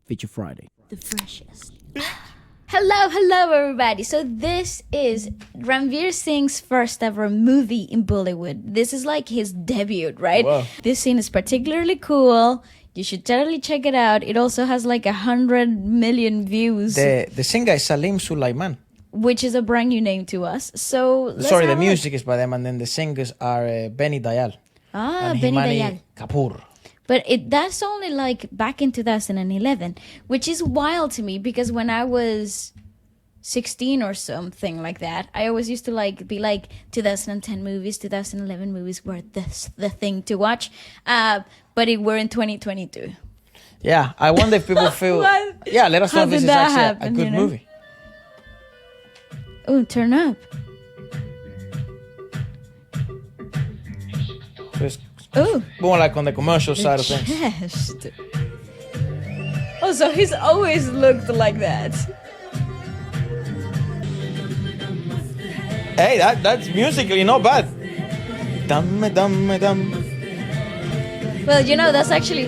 Feature Friday. The freshest. Hello, everybody. So this is Ranveer Singh's first ever movie in Bollywood. This is like his debut, right? Wow. This scene is particularly cool. You should totally check it out. It also has like 100 million views, The singer is Salim Sulaiman. which is a brand new name to us. So let's Sorry, the have a look. music is by them, and then the singers are Benny Dayal and Benny Himani Dayal. Kapoor. But that's only like back in 2011, which is wild to me because when I was 16 or something like that, I always used to be like 2010 movies, 2011 movies were the thing to watch. But we're in 2022. Yeah, I wonder if people feel. What? Yeah, let us know How if this did is that actually happen, a good you know? movie. Oh, turn up. So it's Oh, more like on the commercial side of things. chest. Oh, so he's always looked like that. Hey, that's musically not bad. Dum dum dum. Well, that's actually...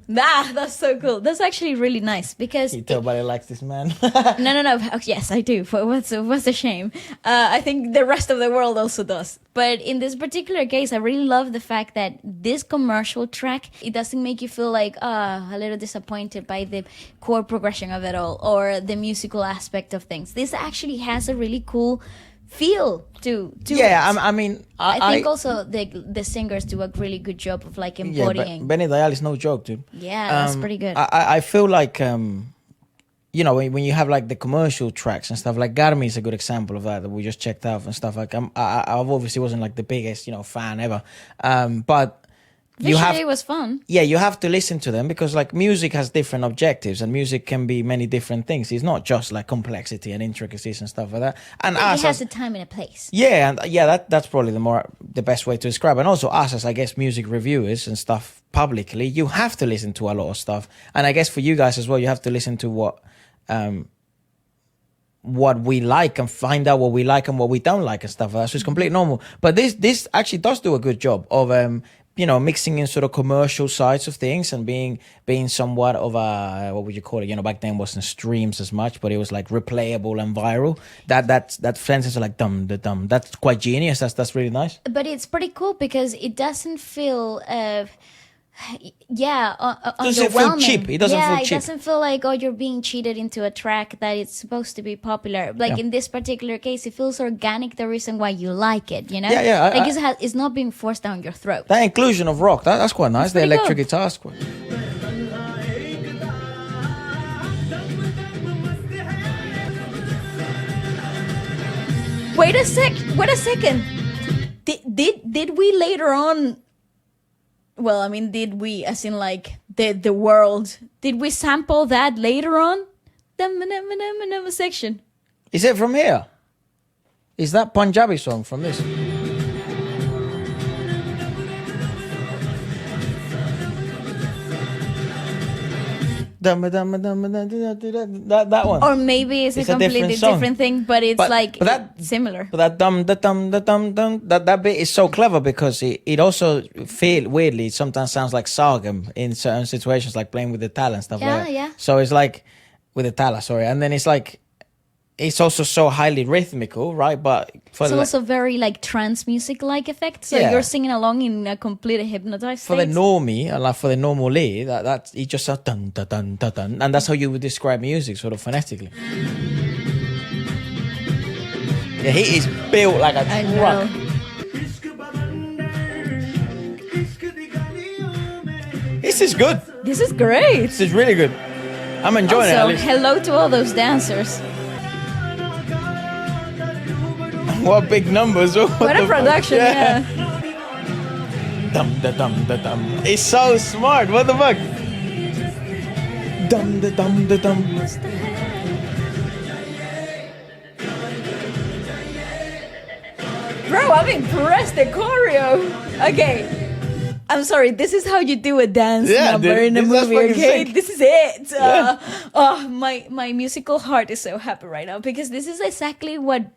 that's so cool. That's actually really nice because... You tell everybody likes this man. No. Oh, yes, I do. What's a shame? I think the rest of the world also does. But in this particular case, I really love the fact that this commercial track, it doesn't make you feel like a little disappointed by the chord progression of it all or the musical aspect of things. This actually has a really cool feel to Yeah, it. I mean, I think also the singers do a really good job of like embodying. Benny Dayal is no joke, dude. Yeah, that's pretty good. I feel like when you have like the commercial tracks and stuff, like Garmi is a good example of that we just checked out and stuff. Like I obviously wasn't like the biggest fan ever, but you Visually, have it was fun. yeah, you have to listen to them because like music has different objectives and music can be many different things. It's not just like complexity and intricacies and stuff like that. And It us has as, a time and a place. yeah, and that's probably the best way to describe it. And also us as I guess music reviewers and stuff publicly, you have to listen to a lot of stuff. And I guess for you guys as well, you have to listen to what we like and find out what we like and what we don't like and stuff like that. So it's completely normal. But this actually does do a good job of mixing in sort of commercial sides of things and being somewhat of a, what would you call it? Back then wasn't streams as much, but it was like replayable and viral. That sentence like dum da dum. That's quite genius. That's really nice. But it's pretty cool because it doesn't feel Doesn't feel underwhelming. cheap. It doesn't feel it cheap. doesn't feel like you're being cheated into a track that it's supposed to be popular. Like in this particular case, it feels organic. The reason why you like it, Yeah. It's not being forced down your throat. That inclusion of rock, that's quite nice. The pretty electric cool. guitar's quite. Wait a second. Did we later on? Well, I mean, did we, as in like the world? Did we sample that later on? Section. Is it from here? Is that Punjabi song from this? That one. Or maybe it's a completely different thing, but it's similar. But that dum that bit is so clever because it also weirdly it sometimes sounds like sargam in certain situations, like playing with the tala and stuff like that. Yeah. So it's like with the tala, sorry, and then it's like it's also so highly rhythmical, right? But It's also very like trance music like effect. So you're singing along in a completely hypnotized for state. the normie, like for the normalie, that it just sounds dun dun dun dun dun, and that's how you would describe music, sort of phonetically. Yeah, he is built like a truck. This is good. This is great. This is really good. I'm enjoying it. At Also, least. hello to all those dancers. What big numbers! What a production, yeah. Dum da dum da dum. It's so smart. What the fuck? Dum da dum da dum. Bro, I'm impressed. The choreo. Okay. I'm sorry. This is how you do a dance number in a movie. Okay, sick. this is it. My musical heart is so happy right now because this is exactly what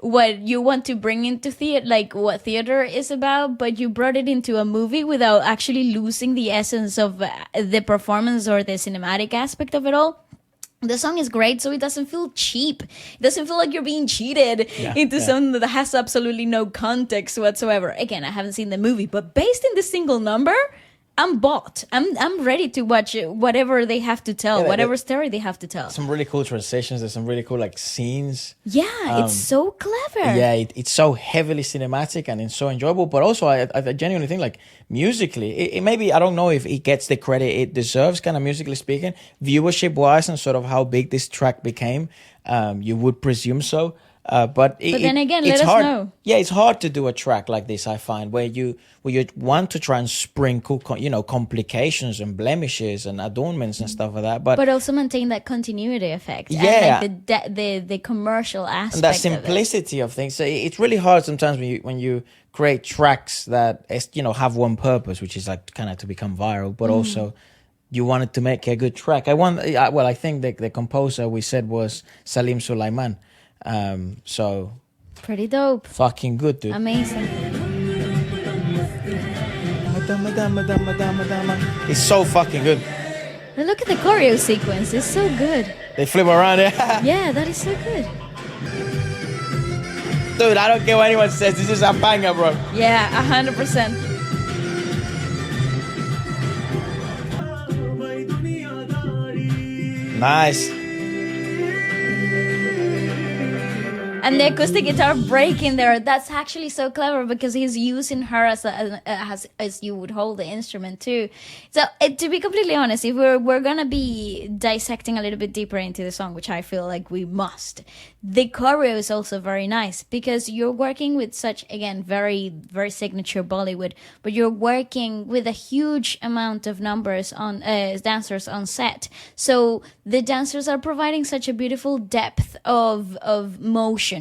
what you want to bring into theater, like what theater is about, but you brought it into a movie without actually losing the essence of the performance or the cinematic aspect of it all. The song is great, so it doesn't feel cheap. It doesn't feel like you're being cheated into something that has absolutely no context whatsoever. Again, I haven't seen the movie, but based in the single number, I'm bought. I'm ready to watch whatever they have to tell, whatever story they have to tell. Some really cool transitions. There's some really cool like scenes. Yeah, it's so clever. Yeah, it's so heavily cinematic and it's so enjoyable. But also, I genuinely think like musically, it maybe, I don't know if it gets the credit it deserves, kind of musically speaking, viewership wise, and sort of how big this track became. You would presume so. But then again, let it's us hard. know. Yeah, it's hard to do a track like this. I find where you want to try and sprinkle, complications and blemishes and adornments and stuff like that, but also maintain that continuity effect. Yeah, and like the commercial aspect, and that simplicity of things. So it's really hard sometimes when you create tracks that have one purpose, which is like kind of to become viral, but also you wanted to make a good track. I think the composer we said was Salim Sulaiman. So pretty dope. Fucking good, dude. Amazing. It's so fucking good. And look at the choreo sequence. It's so good. They flip around it. Yeah, that is so good. Dude, I don't care what anyone says. This is a banger, bro. Yeah, 100%. Nice. And the acoustic guitar break in there, that's actually so clever because he's using her as you would hold the instrument too. So to be completely honest, if we're gonna be dissecting a little bit deeper into the song, which I feel like we must, the choreo is also very nice because you're working with such, again, very, very signature Bollywood, but you're working with a huge amount of numbers on dancers on set. So the dancers are providing such a beautiful depth of motion.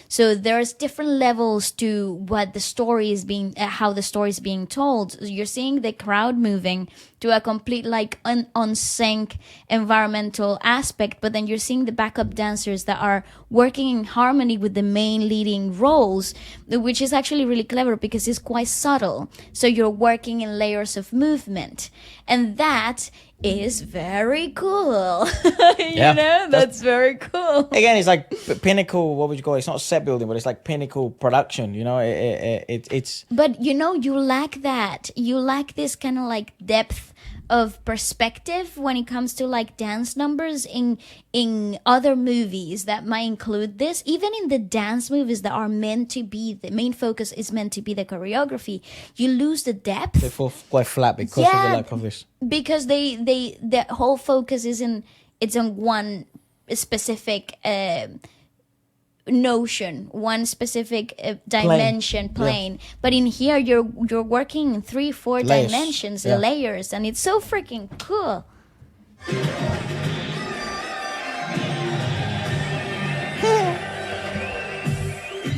So there's different levels to what the story is being, how the story is being told. You're seeing the crowd moving to a complete like on sync environmental aspect, but then you're seeing the backup dancers that are working in harmony with the main leading roles, which is actually really clever because it's quite subtle. So you're working in layers of movement, and that is very cool. That's very cool. Again, it's like pinnacle, what would you call it? It's not set building, but it's like pinnacle production, it's but you lack that. You lack this kind of like depth of perspective when it comes to like dance numbers in other movies that might include this. Even in the dance movies that are meant to be, the main focus is meant to be the choreography, you lose the depth. They fall quite flat because of the lack of this. Because the whole focus it's on one specific notion, one specific dimension, plane. Yeah. But in here you're working in 3-4 dimensions, layers, and it's so freaking cool.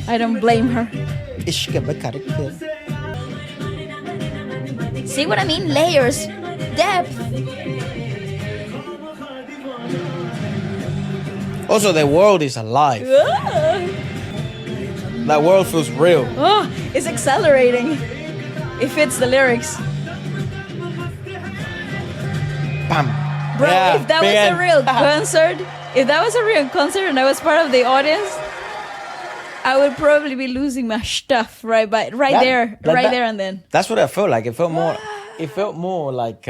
I don't blame her. See what I mean? Layers, depth. Also, the world is alive. That world feels real. Oh, it's accelerating. It fits the lyrics. Bam. Bro, if that was a real concert, and I was part of the audience, I would probably be losing my stuff right there and then. That's what I felt like. It felt more like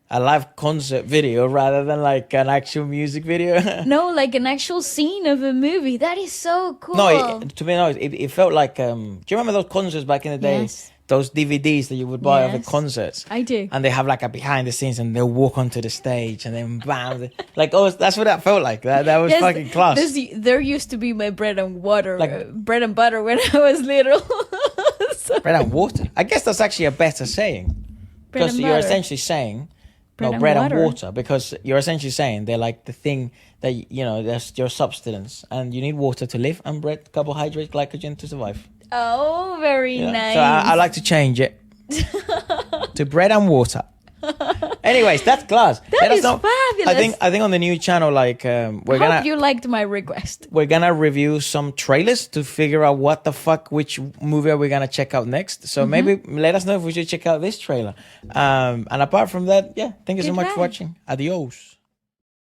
a live concert video rather than like an actual music video. No, like an actual scene of a movie. That is so cool. No, to be honest, it felt like, do you remember those concerts back in the day? Yes. Those DVDs that you would buy of the concerts? I do. And they have like a behind the scenes and they'll walk onto the stage and then bam. That's what that felt like. That was fucking class. There used to be my bread and butter when I was little. Bread and water? I guess that's actually a better saying. Because you're essentially saying... bread and water, because you're essentially saying they're like the thing that, that's your substance, and you need water to live and bread, carbohydrate, glycogen to survive. Oh, very nice. So I like to change it to bread and water. Anyways, that's class. That is fabulous. I think on the new channel, like we're Hope gonna you liked my request. we're gonna review some trailers to figure out what the fuck which movie are we gonna check out next. So maybe let us know if we should check out this trailer. And apart from that, yeah, thank you so much for Goodbye. watching. Adios.